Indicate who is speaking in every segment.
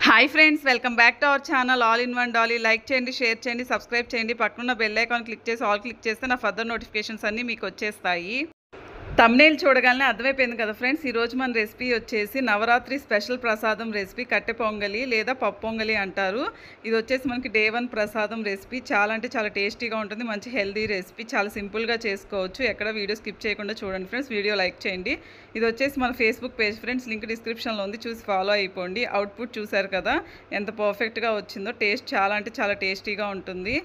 Speaker 1: Hi friends, welcome back to our channel all in one Dolly. Like చేయండి, share చేయండి, subscribe చేయండి. పక్కన bell icon click చేసి all click చేస్తే నా ఫర్దర్ నోటిఫికేషన్స్ అన్నీ మీకు వచ్చేస్తాయి. థంబ్నెయిల్ చూడగానే అర్థమైపోయింది కదా ఫ్రెండ్స్. ఈరోజు మన రెసిపీ వచ్చేసి నవరాత్రి స్పెషల్ ప్రసాదం రెసిపీ కట్టె పొంగలి లేదా పప్పు పొంగలి అంటారు. ఇది వచ్చేసి మనకి డే 1 ప్రసాదం రెసిపీ. చాలా అంటే చాలా టేస్టీగా ఉంటుంది. మంచి హెల్దీ రెసిపీ, చాలా సింపుల్గా చేసుకోవచ్చు. ఎక్కడ వీడియో స్కిప్ చేయకుండా చూడండి ఫ్రెండ్స్. వీడియో లైక్ చేయండి. ఇది వచ్చేసి మన ఫేస్బుక్ పేజ్ ఫ్రెండ్స్, లింక్ డిస్క్రిప్షన్లో ఉంది, చూసి ఫాలో అయిపోండి. అవుట్పుట్ చూసారు కదా ఎంత పర్ఫెక్ట్గా వచ్చిందో. టేస్ట్ చాలా అంటే చాలా టేస్టీగా ఉంటుంది.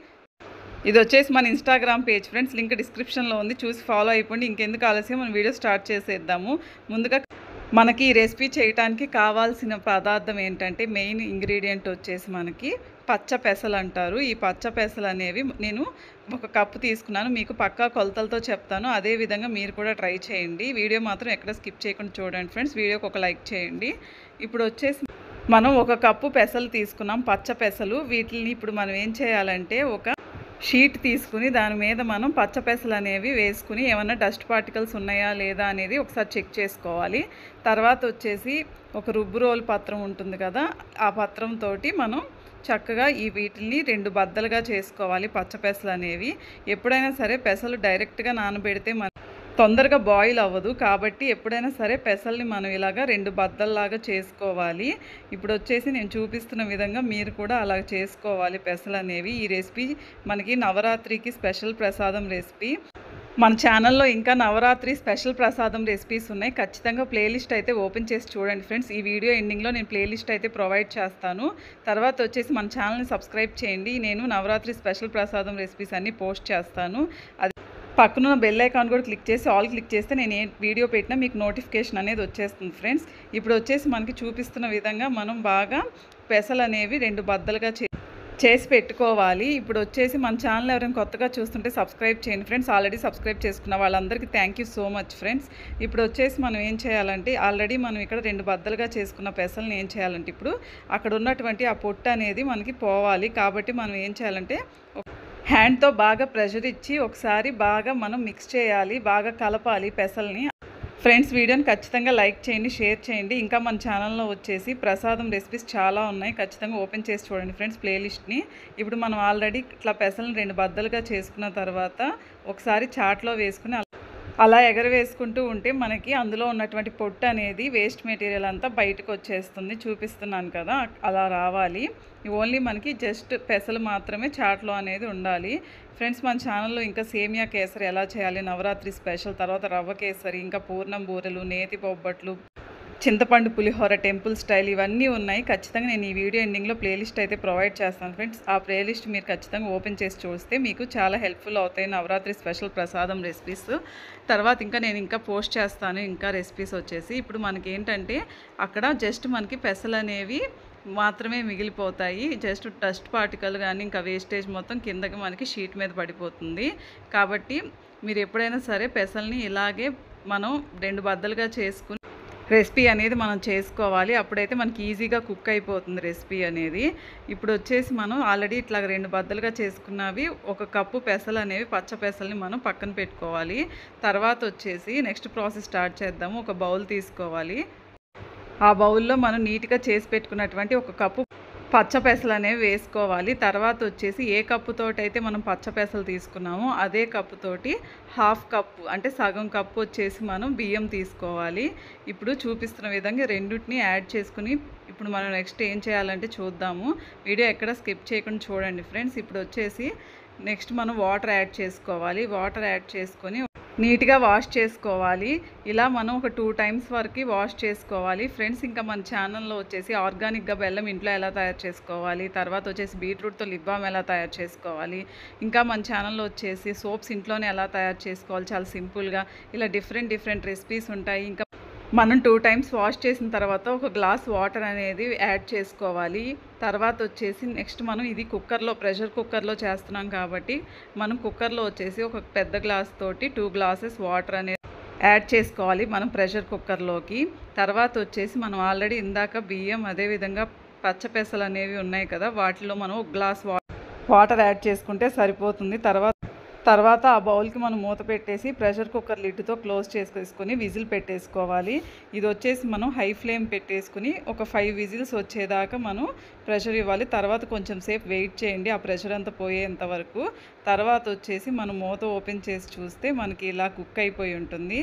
Speaker 1: ఇది వచ్చేసి మన ఇన్స్టాగ్రామ్ పేజ్ ఫ్రెండ్స్, లింక్ డిస్క్రిప్షన్లో ఉంది, చూసి ఫాలో అయిపోండి. ఇంకెందుకు ఆలస్యం, మనం వీడియో స్టార్ట్ చేసేద్దాము. ముందుగా మనకి ఈ రెసిపీ చేయడానికి కావాల్సిన పదార్థం ఏంటంటే, మెయిన్ ఇంగ్రీడియంట్ వచ్చేసి మనకి పచ్చ పెసలు అంటారు. ఈ పచ్చ పెసలు అనేవి నేను 1 కప్పు తీసుకున్నాను. మీకు పక్కా కొలతలతో చెప్తాను, అదే విధంగా మీరు కూడా ట్రై చేయండి. వీడియో మాత్రం ఎక్కడ స్కిప్ చేయకుండా చూడండి ఫ్రెండ్స్. వీడియోకి ఒక లైక్ చేయండి. ఇప్పుడు వచ్చేసి మనం 1 కప్పు పెసలు తీసుకున్నాం, పచ్చ పెసలు. వీటిని ఇప్పుడు మనం ఏం చేయాలంటే, ఒక షీట్ తీసుకుని దాని మీద మనం పచ్చ పెసలు అనేవి వేసుకుని ఏమన్నా డస్ట్ పార్టికల్స్ ఉన్నాయా లేదా అనేది ఒకసారి చెక్ చేసుకోవాలి. తర్వాత వచ్చేసి ఒక రుబ్బు రోలు పత్రం ఉంటుంది కదా, ఆ పత్రంతో మనం చక్కగా వీటిని 2 బద్దలుగా చేసుకోవాలి. పచ్చ పెసలు అనేవి ఎప్పుడైనా సరే పెసలు డైరెక్ట్గా నానబెడితే తొందరగా బాయిల్ అవ్వదు. కాబట్టి ఎప్పుడైనా సరే పెసల్ని మనం ఇలాగా 2 బద్దల్లాగా చేసుకోవాలి. ఇప్పుడు వచ్చేసి నేను చూపిస్తున్న విధంగా మీరు కూడా అలా చేసుకోవాలి పెసలు అనేవి. ఈ రెసిపీ మనకి నవరాత్రికి స్పెషల్ ప్రసాదం రెసిపీ. మన ఛానల్లో ఇంకా నవరాత్రి స్పెషల్ ప్రసాదం రెసిపీస్ ఉన్నాయి. ఖచ్చితంగా ప్లేలిస్ట్ అయితే ఓపెన్ చేసి చూడండి ఫ్రెండ్స్. ఈ వీడియో ఎండింగ్లో నేను ప్లేలిస్ట్ అయితే ప్రొవైడ్ చేస్తాను. తర్వాత వచ్చేసి మన ఛానల్ని సబ్స్క్రైబ్ చేయండి. నేను నవరాత్రి స్పెషల్ ప్రసాదం రెసిపీస్ అన్నీ పోస్ట్ చేస్తాను. అది పక్కన బెల్ ఐకాన్ కూడా క్లిక్ చేసి ఆల్ క్లిక్ చేస్తే నేను ఏ వీడియో పెట్టినా మీకు నోటిఫికేషన్ అనేది వచ్చేస్తుంది ఫ్రెండ్స్. ఇప్పుడు వచ్చేసి మనకి చూపిస్తున్న విధంగా మనం బాగా పెసలు అనేవి 2 బద్దలుగా చేసి పెట్టుకోవాలి. ఇప్పుడు వచ్చేసి మన ఛానల్ ఎవరైనా కొత్తగా చూస్తుంటే సబ్స్క్రైబ్ చేయండి ఫ్రెండ్స్. ఆల్రెడీ సబ్స్క్రైబ్ చేసుకున్న వాళ్ళందరికీ thank you so much friends. ఇప్పుడు వచ్చేసి మనం ఏం చేయాలంటే, ఆల్రెడీ మనం ఇక్కడ 2 బద్దలుగా చేసుకున్న పెసలను ఏం చేయాలంటే, ఇప్పుడు అక్కడ ఉన్నటువంటి ఆ పొట్టు అనేది మనకి పోవాలి. కాబట్టి మనం ఏం చేయాలంటే, హ్యాండ్తో బాగా ప్రెషర్ ఇచ్చి ఒకసారి బాగా మనం మిక్స్ చేయాలి, బాగా కలపాలి పెసల్ని. ఫ్రెండ్స్, వీడియోని ఖచ్చితంగా లైక్ చేయండి, షేర్ చేయండి. ఇంకా మన ఛానల్లో వచ్చేసి ప్రసాదం రెసిపీస్ చాలా ఉన్నాయి, ఖచ్చితంగా ఓపెన్ చేసి చూడండి ఫ్రెండ్స్ ప్లేలిస్ట్ని. ఇప్పుడు మనం ఆల్రెడీ ఇట్లా పెసలను 2 బద్దలుగా చేసుకున్న తర్వాత ఒకసారి చాట్లో వేసుకుని అలా ఎగరవేసుకుంటూ ఉంటే మనకి అందులో ఉన్నటువంటి పొట్టు అనేది, వేస్ట్ మెటీరియల్ అంతా బయటకు వచ్చేస్తుంది. చూపిస్తున్నాను కదా, అలా రావాలి. ఓన్లీ మనకి జస్ట్ పెసలు మాత్రమే చాట్లో అనేది ఉండాలి. ఫ్రెండ్స్, మన ఛానల్లో ఇంకా సేమియా కేసరి ఎలా చేయాలి, నవరాత్రి స్పెషల్, తర్వాత రవ్వ కేసరి, ఇంకా పూర్ణం బూరెలు, నేతి బొబ్బట్లు, చింతపండు పులిహోర, టెంపుల్ స్టైల్, ఇవన్నీ ఉన్నాయి. ఖచ్చితంగా నేను ఈ వీడియో ఎండింగ్లో ప్లేలిస్ట్ అయితే ప్రొవైడ్ చేస్తాను ఫ్రెండ్స్. ఆ ప్లేలిస్ట్ మీరు ఖచ్చితంగా ఓపెన్ చేసి చూస్తే మీకు చాలా హెల్ప్ఫుల్ అవుతాయి నవరాత్రి స్పెషల్ ప్రసాదం రెసిపీస్. తర్వాత నేను పోస్ట్ చేస్తాను ఇంకా రెసిపీస్ వచ్చేసి. ఇప్పుడు మనకి ఏంటంటే, అక్కడ జస్ట్ మనకి పెసలు అనేవి మాత్రమే మిగిలిపోతాయి. జస్ట్ డస్ట్ పార్టికల్ కానీ ఇంకా వేస్టేజ్ మొత్తం కిందకి మనకి షీట్ మీద పడిపోతుంది. కాబట్టి మీరు ఎప్పుడైనా సరే పెసల్ని ఇలాగే మనం 2 బద్దలుగా చేసుకుని రెసిపీ అనేది మనం చేసుకోవాలి. అప్పుడైతే మనకి ఈజీగా కుక్ అయిపోతుంది రెసిపీ అనేది. ఇప్పుడు వచ్చేసి మనం ఆల్రెడీ ఇట్లా 2 బద్దలుగా చేసుకున్నవి 1 కప్పు పెసలు అనేవి, పచ్చ పెసల్ని మనం పక్కన పెట్టుకోవాలి. తర్వాత వచ్చేసి నెక్స్ట్ ప్రాసెస్ స్టార్ట్ చేద్దాము. ఒక బౌల్ తీసుకోవాలి. ఆ బౌల్లో మనం నీట్గా చేసి పెట్టుకున్నటువంటి 1 కప్పు పచ్చ పెసలు అనేవి వేసుకోవాలి. తర్వాత వచ్చేసి ఏ కప్పుతోటైతే మనం పచ్చ పెసలు తీసుకున్నామో అదే కప్పుతోటి 1/2 కప్పు, అంటే సగం కప్పు వచ్చేసి మనం బియ్యం తీసుకోవాలి. ఇప్పుడు చూపిస్తున్న విధంగా రెండింటిని యాడ్ చేసుకుని ఇప్పుడు మనం నెక్స్ట్ ఏం చేయాలంటే చూద్దాము. వీడియో ఎక్కడ స్కిప్ చేయకుండా చూడండి ఫ్రెండ్స్. ఇప్పుడు వచ్చేసి నెక్స్ట్ మనం వాటర్ యాడ్ చేసుకోవాలి. వాటర్ యాడ్ చేసుకొని నీట్గా వాష్ చేసుకోవాలి. ఇలా మనం ఒక 2 టైమ్స్ వరకు వాష్ చేసుకోవాలి ఫ్రెండ్స్. ఇంకా మన ఛానల్లో వచ్చేసి ఆర్గానిక్గా బెల్లం ఇంట్లో ఎలా తయారు చేసుకోవాలి, తర్వాత వచ్చేసి బీట్రూట్తో లిప్ బామ్ ఎలా తయారు చేసుకోవాలి, ఇంకా మన ఛానల్లో వచ్చేసి సోప్స్ ఇంట్లోనే ఎలా తయారు చేసుకోవాలి చాలా సింపుల్గా, ఇలా డిఫరెంట్ రెసిపీస్ ఉంటాయి. ఇంకా మనం 2 టైమ్స్ వాష్ చేసిన తర్వాత 1 గ్లాస్ వాటర్ అనేది యాడ్ చేసుకోవాలి. తర్వాత వచ్చేసి నెక్స్ట్ మనం ఇది ప్రెషర్ కుక్కర్లో చేస్తున్నాం కాబట్టి మనం కుక్కర్లో వచ్చేసి ఒక పెద్ద గ్లాస్ తోటి 2 గ్లాసెస్ వాటర్ అనేది యాడ్ చేసుకోవాలి మనం ప్రెషర్ కుక్కర్లోకి. తర్వాత వచ్చేసి మనం ఆల్రెడీ ఇందాక బియ్యం, అదేవిధంగా పచ్చ పెసలు అనేవి ఉన్నాయి కదా, వాటిలో మనం 1 గ్లాస్ వాటర్ యాడ్ చేసుకుంటే సరిపోతుంది. తర్వాత తర్వాత ఆ బౌల్కి మనం మూత పెట్టేసి ప్రెషర్ కుక్కర్ లిడ్తో క్లోజ్ చేసుకొని విజిల్ పెట్టేసుకోవాలి. ఇది వచ్చేసి మనం హై ఫ్లేమ్ పెట్టేసుకుని ఒక 5 విజిల్స్ వచ్చేదాకా మనం ప్రెషర్ ఇవ్వాలి. తర్వాత కొంచెం సేపు వెయిట్ చేయండి ఆ ప్రెషర్ అంతా పోయేంత వరకు. తర్వాత వచ్చేసి మనం మూత ఓపెన్ చేసి చూస్తే మనకి ఇలా కుక్ అయిపోయి ఉంటుంది.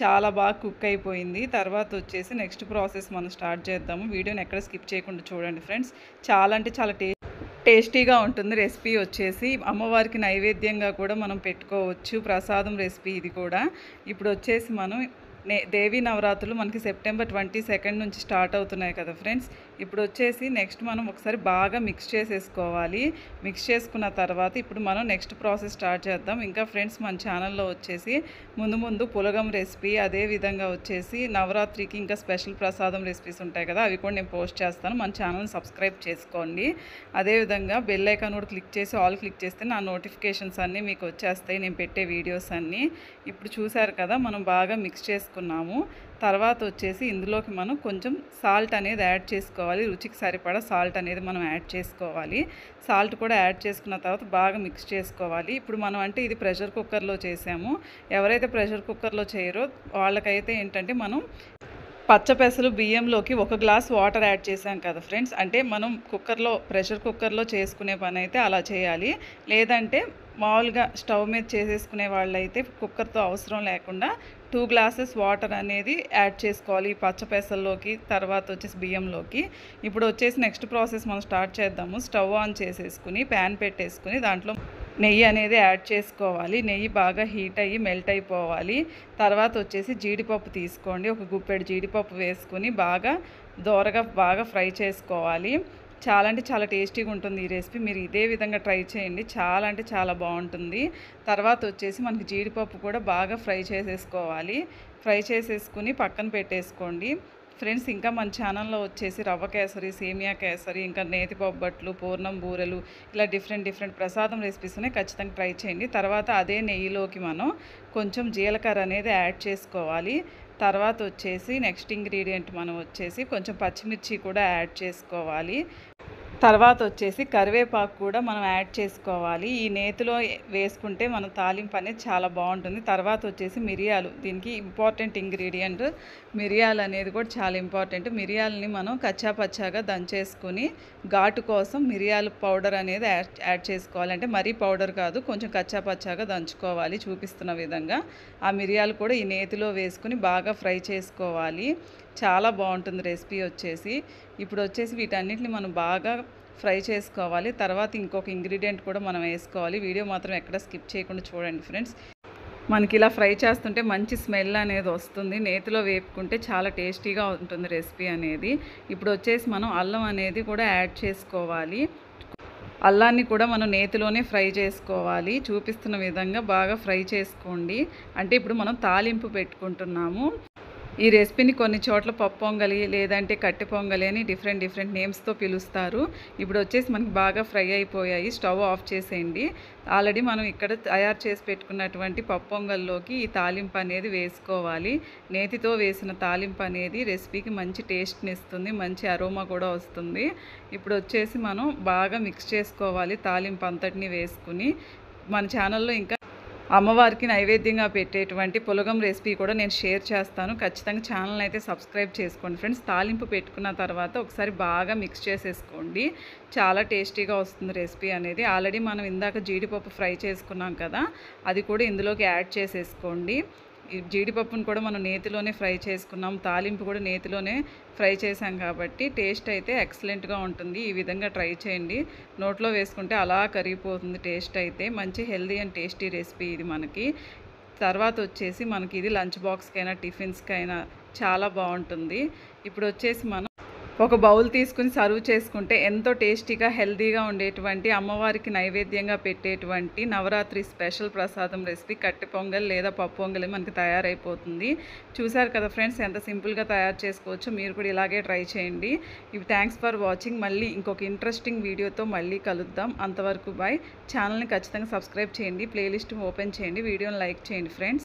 Speaker 1: చాలా బాగా కుక్ అయిపోయింది. తర్వాత వచ్చేసి నెక్స్ట్ ప్రాసెస్ మనం స్టార్ట్ చేద్దాము. వీడియోని ఎక్కడ స్కిప్ చేయకుండా చూడండి ఫ్రెండ్స్. చాలా అంటే చాలా టేస్టీగా ఉంటుంది రెసిపీ వచ్చేసి. అమ్మవారికి నైవేద్యంగా కూడా మనం పెట్టుకోవచ్చు. ప్రసాదం రెసిపీ ఇది కూడా. ఇప్పుడు వచ్చేసి మనం దేవీ నవరాత్రులు మనకి సెప్టెంబర్ 22 నుంచి స్టార్ట్ అవుతున్నాయి కదా ఫ్రెండ్స్. ఇప్పుడు వచ్చేసి నెక్స్ట్ మనం ఒకసారి బాగా మిక్స్ చేసేసుకోవాలి. మిక్స్ చేసుకున్న తర్వాత ఇప్పుడు మనం నెక్స్ట్ ప్రాసెస్ స్టార్ట్ చేద్దాం. ఇంకా ఫ్రెండ్స్ మన ఛానల్లో వచ్చేసి ముందు పులగం రెసిపీ, అదేవిధంగా వచ్చేసి నవరాత్రికి ఇంకా స్పెషల్ ప్రసాదం రెసిపీస్ ఉంటాయి కదా, అవి కూడా నేను పోస్ట్ చేస్తాను. మన ఛానల్ని సబ్స్క్రైబ్ చేసుకోండి. అదేవిధంగా బెల్ ఐకాన్ కూడా క్లిక్ చేసి ఆల్ క్లిక్ చేస్తే నా నోటిఫికేషన్స్ అన్నీ మీకు వచ్చేస్తాయి, నేను పెట్టే వీడియోస్ అన్నీ. ఇప్పుడు చూసారు కదా మనం బాగా మిక్స్ చేసుకున్నాము. తర్వాత వచ్చేసి ఇందులోకి మనం కొంచెం సాల్ట్ అనేది యాడ్ చేసుకోవాలి. రుచికి సరిపడా సాల్ట్ అనేది మనం యాడ్ చేసుకోవాలి. సాల్ట్ కూడా యాడ్ చేసుకున్న తర్వాత బాగా మిక్స్ చేసుకోవాలి. ఇప్పుడు మనం అంటే ఇది ప్రెషర్ కుక్కర్లో చేసాము. ఎవరైతే ప్రెషర్ కుక్కర్లో చేయరో వాళ్ళకైతే ఏంటంటే మనం పచ్చపెసలు బియ్యంలోకి 1 గ్లాస్ వాటర్ యాడ్ చేసాం కదా ఫ్రెండ్స్. అంటే మనం ప్రెషర్ కుక్కర్లో చేసుకునే పని అయితే అలా చేయాలి. లేదంటే మామూలుగా స్టవ్ మీద చేసేసుకునే వాళ్ళైతే కుక్కర్తో అవసరం లేకుండా 2 గ్లాసెస్ వాటర్ అనేది యాడ్ చేసుకోవాలి పచ్చపెసల్లోకి, తర్వాత వచ్చేసి బియ్యంలోకి. ఇప్పుడు వచ్చేసి నెక్స్ట్ ప్రాసెస్ మనం స్టార్ట్ చేద్దాము. స్టవ్ ఆన్ చేసేసుకుని ప్యాన్ పెట్టేసుకుని దాంట్లో నెయ్యి అనేది యాడ్ చేసుకోవాలి. నెయ్యి బాగా హీట్ అయ్యి మెల్ట్ అయిపోవాలి. తర్వాత వచ్చేసి జీడిపప్పు తీసుకోండి. ఒక గుప్పెడు జీడిపప్పు వేసుకుని బాగా దోరగా బాగా ఫ్రై చేసుకోవాలి. చాలా అంటే చాలా టేస్టీగా ఉంటుంది ఈ రెసిపీ. మీరు ఇదే విధంగా ట్రై చేయండి. చాలా అంటే చాలా బాగుంటుంది. తర్వాత వచ్చేసి మనకి జీడిపప్పు కూడా బాగా ఫ్రై చేసేసుకోవాలి. ఫ్రై చేసేసుకుని పక్కన పెట్టేసుకోండి ఫ్రెండ్స్. ఇంకా మన ఛానల్లో వచ్చేసి రవ్వ కేసరి, సేమియా కేసరి, ఇంకా నేతి బొబ్బట్లు, పూర్ణం బూరెలు, ఇలా డిఫరెంట్ ప్రసాదం రెసిపీస్ ఉన్నాయి, ఖచ్చితంగా ట్రై చేయండి. తర్వాత అదే నెయ్యిలోకి మనం కొంచెం జీలకర్ర అనేది యాడ్ చేసుకోవాలి. తర్వాత వచ్చేసి నెక్స్ట్ ఇంగ్రీడియంట్ మనం వచ్చేసి కొంచెం పచ్చిమిర్చి కూడా యాడ్ చేసుకోవాలి. తర్వాత వచ్చేసి కరివేపాకు కూడా మనం యాడ్ చేసుకోవాలి. ఈ నేతిలో వేసుకుంటే మన తాలింపు అనేది చాలా బాగుంటుంది. తర్వాత వచ్చేసి మిరియాలు, దీనికి ఇంపార్టెంట్ ఇంగ్రీడియంట్ మిరియాలు అనేది కూడా చాలా ఇంపార్టెంట్. మిరియాలని మనం కచ్చాపచ్చాగా దంచేసుకుని ఘాటు కోసం మిరియాల పౌడర్ అనేది యాడ్ చేసుకోవాలి. అంటే మరీ పౌడర్ కాదు, కొంచెం కచ్చాపచ్చాగా దంచుకోవాలి చూపిస్తున్న విధంగా. ఆ మిరియాలు కూడా ఈ నేతిలో వేసుకుని బాగా ఫ్రై చేసుకోవాలి. చాలా బాగుంటుంది రెసిపీ వచ్చేసి. ఇప్పుడు వచ్చేసి వీటన్నిటిని మనం బాగా ఫ్రై చేసుకోవాలి. తర్వాత ఇంకొక ఇంగ్రీడియంట్ కూడా మనం వేసుకోవాలి. వీడియో మాత్రం ఎక్కడ స్కిప్ చేయకుండా చూడండి ఫ్రెండ్స్. మనకి ఇలా ఫ్రై చేస్తుంటే మంచి స్మెల్ అనేది వస్తుంది. నేతిలో వేపుకుంటే చాలా టేస్టీగా ఉంటుంది రెసిపీ అనేది. ఇప్పుడు వచ్చేసి మనం అల్లం అనేది కూడా యాడ్ చేసుకోవాలి. అల్లాన్ని కూడా మనం నేతిలోనే ఫ్రై చేసుకోవాలి. చూపిస్తున్న విధంగా బాగా ఫ్రై చేసుకోండి. అంటే ఇప్పుడు మనం తాలింపు పెట్టుకుంటున్నాము. ఈ రెసిపీని కొన్ని చోట్ల పప్పు పొంగలి, లేదంటే కట్టె పొంగలి అని డిఫరెంట్ నేమ్స్తో పిలుస్తారు. ఇప్పుడు వచ్చేసి మనకి బాగా ఫ్రై అయిపోయాయి. స్టవ్ ఆఫ్ చేసేయండి. ఆల్రెడీ మనం ఇక్కడ తయారు చేసి పెట్టుకున్నటువంటి పప్పు పొంగల్లోకి ఈ తాలింపు అనేది వేసుకోవాలి. నేతితో వేసిన తాలింపు అనేది రెసిపీకి మంచి టేస్ట్ని ఇస్తుంది, మంచి అరోమా కూడా వస్తుంది. ఇప్పుడు వచ్చేసి మనం బాగా మిక్స్ చేసుకోవాలి తాలింపు అంతటిని వేసుకుని. మన ఛానల్లో ఇంకా అమ్మవారికి నైవేద్యంగా పెట్టేటువంటి పులగం రెసిపీ కూడా నేను షేర్ చేస్తాను. ఖచ్చితంగా ఛానల్ అయితే సబ్స్క్రైబ్ చేసుకోండి ఫ్రెండ్స్. తాలింపు పెట్టుకున్న తర్వాత ఒకసారి బాగా మిక్స్ చేసేసుకోండి. చాలా టేస్టీగా వస్తుంది రెసిపీ అనేది. ఆల్రెడీ మనం ఇందాక జీడిపప్పు ఫ్రై చేసుకున్నాం కదా, అది కూడా ఇందులోకి యాడ్ చేసేసుకోండి. ఈ జీడిపప్పును కూడా మనం నేతిలోనే ఫ్రై చేసుకున్నాం, తాలింపు కూడా నేతిలోనే ఫ్రై చేసాం కాబట్టి టేస్ట్ అయితే ఎక్సలెంట్గా ఉంటుంది. ఈ విధంగా ట్రై చేయండి. నోట్లో వేసుకుంటే అలా కరిగిపోతుంది టేస్ట్ అయితే. మంచి హెల్దీ అండ్ టేస్టీ రెసిపీ ఇది మనకి. తర్వాత వచ్చేసి మనకి ఇది లంచ్ బాక్స్కైనా టిఫిన్స్కైనా చాలా బాగుంటుంది. ఇప్పుడు వచ్చేసి మనం ఒక బౌల్ తీసుకుని సర్వ్ చేసుకుంటే ఎంతో టేస్టీగా హెల్దీగా ఉండేటువంటి అమ్మవారికి నైవేద్యంగా పెట్టేటువంటి నవరాత్రి స్పెషల్ ప్రసాదం రెసిపీ కట్టె పొంగల్ లేదా పప్పు పొంగల్ మనకి తయారైపోతుంది. చూసారు కదా ఫ్రెండ్స్ ఎంత సింపుల్గా తయారు చేసుకోవచ్చు. మీరు కూడా ఇలాగే ట్రై చేయండి. ఇవి థ్యాంక్స్ ఫర్ వాచింగ్. మళ్ళీ ఇంకొక ఇంట్రెస్టింగ్ వీడియోతో మళ్ళీ కలుద్దాం. అంతవరకు బాయ్. ఛానల్ని ఖచ్చితంగా సబ్స్క్రైబ్ చేయండి, ప్లేలిస్ట్ ఓపెన్ చేయండి, వీడియోని లైక్ చేయండి ఫ్రెండ్స్.